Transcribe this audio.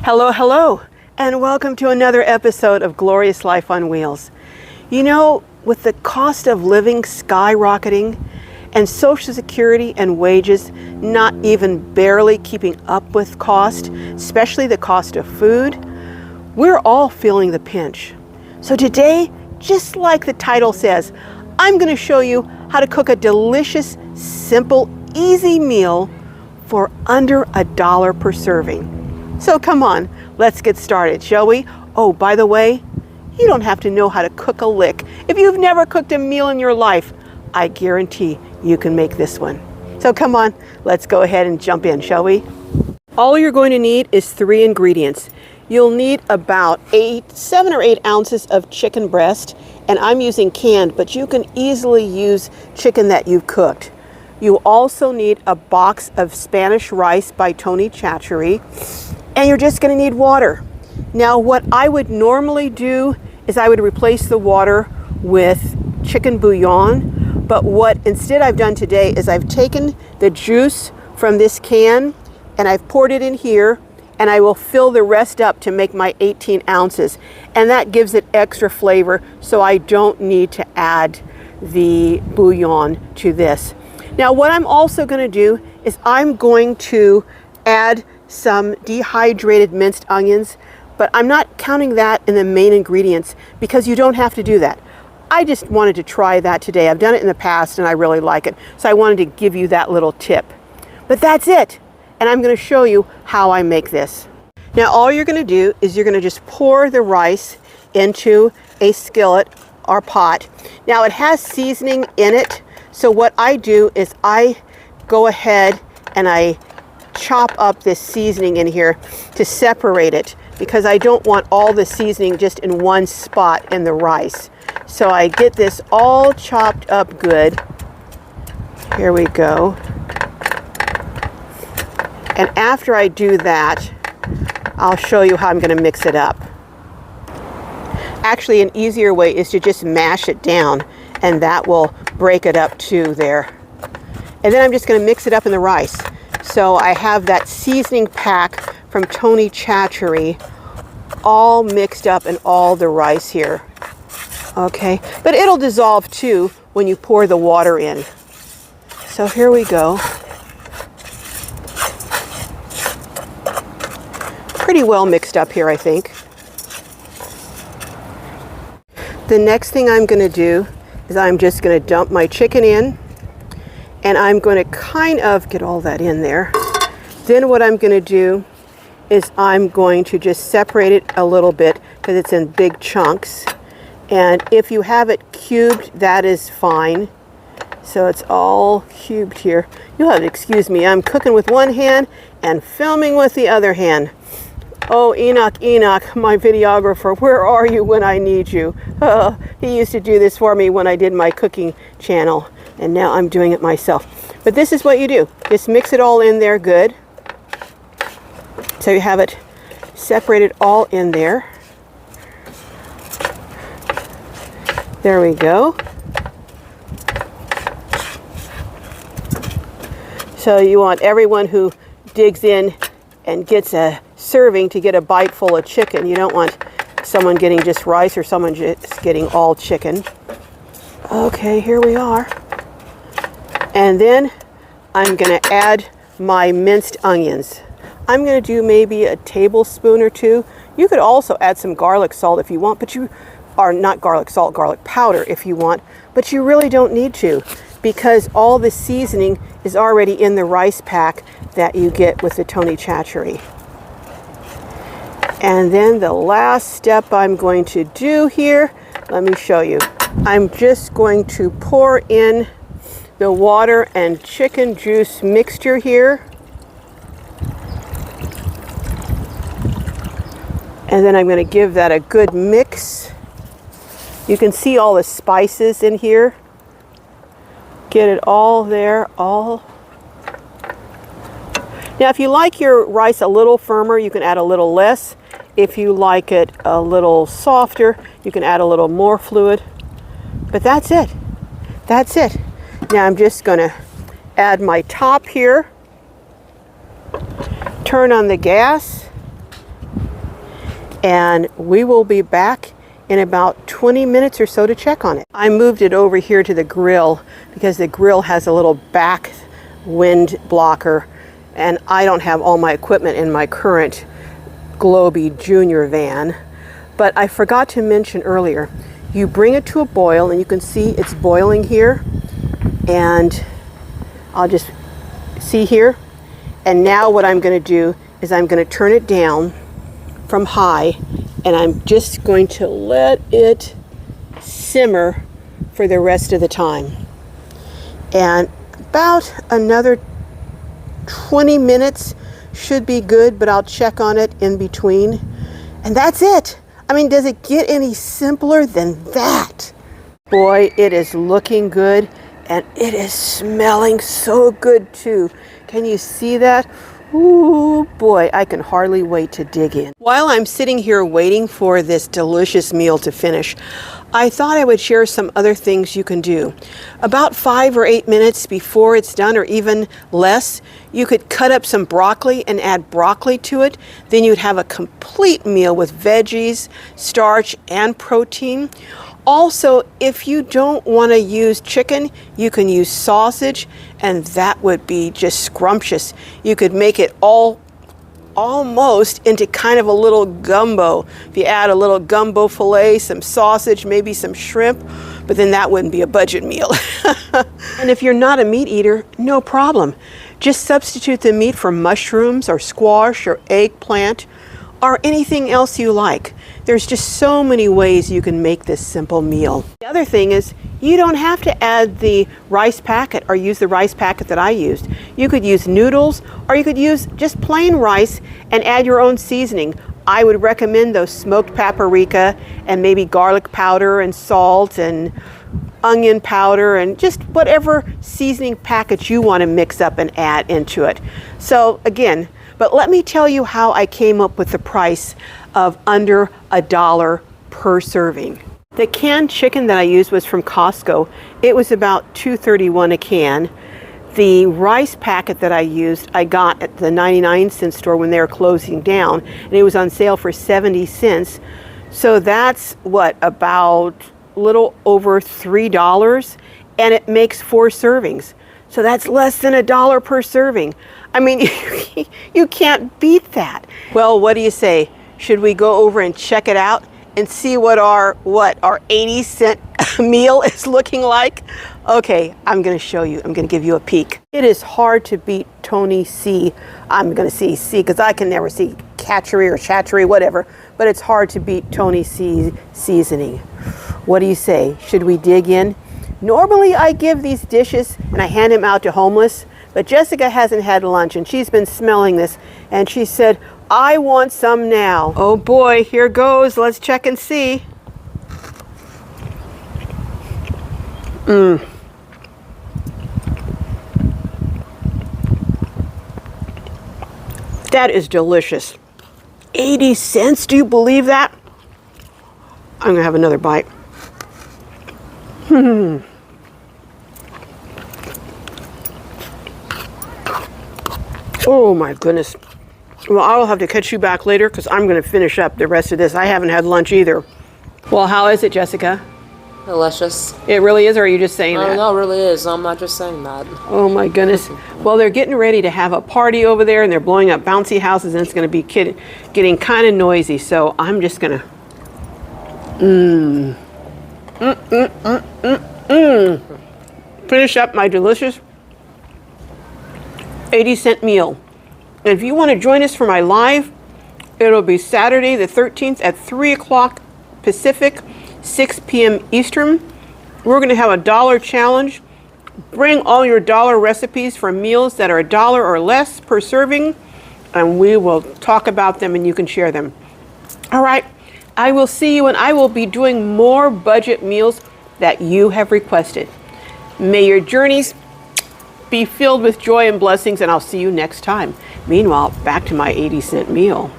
Hello, hello, and welcome to another episode of Glorious Life on Wheels. You know, with the cost of living skyrocketing and Social Security and wages not even barely keeping up with cost, especially the cost of food, we're all feeling the pinch. So today, just like the title says, I'm going to show you how to cook a delicious, simple, easy meal for under $1 per serving. So come on, let's get started, shall we? Oh, by the way, you don't have to know how to cook a lick. If you've never cooked a meal in your life, I guarantee you can make this one. So come on, let's go ahead and jump in, shall we? All you're going to need is 3 ingredients. You'll need about 7 or 8 ounces of chicken breast, and I'm using canned, but you can easily use chicken that you've cooked. You also need a box of Spanish rice by Tony Chachery, and you're just going to need water. Now, what I would normally do is I would replace the water with chicken bouillon, but what instead I've done today is I've taken the juice from this can and I've poured it in here, and I will fill the rest up to make my 18 ounces, and that gives it extra flavor, so I don't need to add the bouillon to this. Now, what I'm also going to do is I'm going to add some dehydrated minced onions, but I'm not counting that in the main ingredients because you don't have to do that. I just wanted to try that today. I've done it in the past and I really like it, so I wanted to give you that little tip. But that's it, and I'm going to show you how I make this. Now, all you're going to do is you're going to just pour the rice into a skillet or pot. Now, it has seasoning in it, so what I do is I go ahead and I chop up this seasoning in here to separate it, because I don't want all the seasoning just in one spot in the rice. So I get this all chopped up good. Here we go. And after I do that, I'll show you how I'm going to mix it up. Actually, an easier way is to just mash it down, and that will break it up too there. And then I'm just going to mix it up in the rice. So I have that seasoning pack from Tony Chachery all mixed up in all the rice here. Okay, but it'll dissolve too when you pour the water in. So here we go. Pretty well mixed up here, I think. The next thing I'm going to do is I'm just going to dump my chicken in, and I'm going to kind of get all that in there. Then what I'm going to do is I'm going to just separate it a little bit because it's in big chunks. And if you have it cubed, that is fine. So it's all cubed here. You'll have to excuse me. I'm cooking with one hand and filming with the other hand. Oh, Enoch, my videographer, where are you when I need you? He used to do this for me when I did my cooking channel, and now I'm doing it myself. But this is what you do. Just mix it all in there good. So you have it separated all in there. There we go. So you want everyone who digs in and gets a serving to get a bite full of chicken. You don't want someone getting just rice or someone just getting all chicken. Okay, here we are. And then I'm going to add my minced onions. I'm going to do maybe a tablespoon or 2. You could also add some garlic salt if you want, but you are not garlic salt, garlic powder if you want, but you really don't need to, because all the seasoning is already in the rice pack that you get with the Tony Chachery. And then the last step I'm going to do here, let me show you. I'm just going to pour in the water and chicken juice mixture here. And then I'm going to give that a good mix. You can see all the spices in here. Get it all there, all. Now, if you like your rice a little firmer, you can add a little less. If you like it a little softer, you can add a little more fluid. But that's it. That's it. Now I'm just going to add my top here. Turn on the gas. and we will be back in about 20 minutes or so to check on it. I moved it over here to the grill because the grill has a little back wind blocker, and I don't have all my equipment in my current Globy Junior van. But I forgot to mention earlier, you bring it to a boil, and you can see it's boiling here, and I'll just see here. And now what I'm going to do is I'm going to turn it down from high, and I'm just going to let it simmer for the rest of the time. And about another 20 minutes should be good, but I'll check on it in between. And that's it. I mean, does it get any simpler than that? Boy, it is looking good, and it is smelling so good too. Can you see that? Ooh, boy, I can hardly wait to dig in. While I'm sitting here waiting for this delicious meal to finish, I thought I would share some other things you can do. About 5 or 8 minutes before it's done, or even less, you could cut up some broccoli and add broccoli to it. Then you'd have a complete meal with veggies, starch, and protein. Also, if you don't want to use chicken, you can use sausage, and that would be just scrumptious. You could make it almost into kind of a little gumbo. If you add a little gumbo fillet, some sausage, maybe some shrimp, but then that wouldn't be a budget meal. And if you're not a meat eater, no problem. Just substitute the meat for mushrooms or squash or eggplant or anything else you like. There's just so many ways you can make this simple meal. The other thing is, you don't have to add the rice packet or use the rice packet that I used. You could use noodles, or you could use just plain rice and add your own seasoning. I would recommend those smoked paprika and maybe garlic powder and salt and onion powder and just whatever seasoning package you want to mix up and add into it. So again, but let me tell you how I came up with the price of under $1 per serving. The canned chicken that I used was from Costco. It was about $2.31 a can. The rice packet that I used, I got at the 99-cent store when they were closing down, and it was on sale for 70 cents. So that's what, about a little over $3, and it makes 4 servings. So that's less than $1 per serving. I mean, you can't beat that. Well, what do you say? Should we go over and check it out and see what our 80-cent meal is looking like? Okay, I'm going to show you. I'm going to give you a peek. It is hard to beat Tony C. I'm going to see C because I can never see Catchery or Chatchery, whatever. But it's hard to beat Tony C seasoning. What do you say? Should we dig in? Normally I give these dishes and I hand them out to homeless, but Jessica hasn't had lunch and she's been smelling this and she said, I want some now. Oh boy, here goes. Let's check and see. That is delicious. 80 cents, do you believe that? I'm gonna have another bite. Oh my goodness. Well, I'll have to catch you back later because I'm going to finish up the rest of this. I haven't had lunch either. Well, how is it, Jessica? Delicious. It really is, or are you just saying that? No, it really is. I'm not just saying that. Oh my goodness. Well, they're getting ready to have a party over there, and they're blowing up bouncy houses, and it's going to be getting kind of noisy. So I'm just going to finish up my delicious 80-cent meal. And if you want to join us for my live, it'll be Saturday the 13th at 3 o'clock Pacific, 6 p.m. Eastern. We're going to have a $1 challenge. Bring all your $1 recipes for meals that are $1 or less per serving, and we will talk about them and you can share them. All right, I will see you, and I will be doing more budget meals that you have requested. May your journeys be filled with joy and blessings, and I'll see you next time. Meanwhile, back to my 80-cent meal.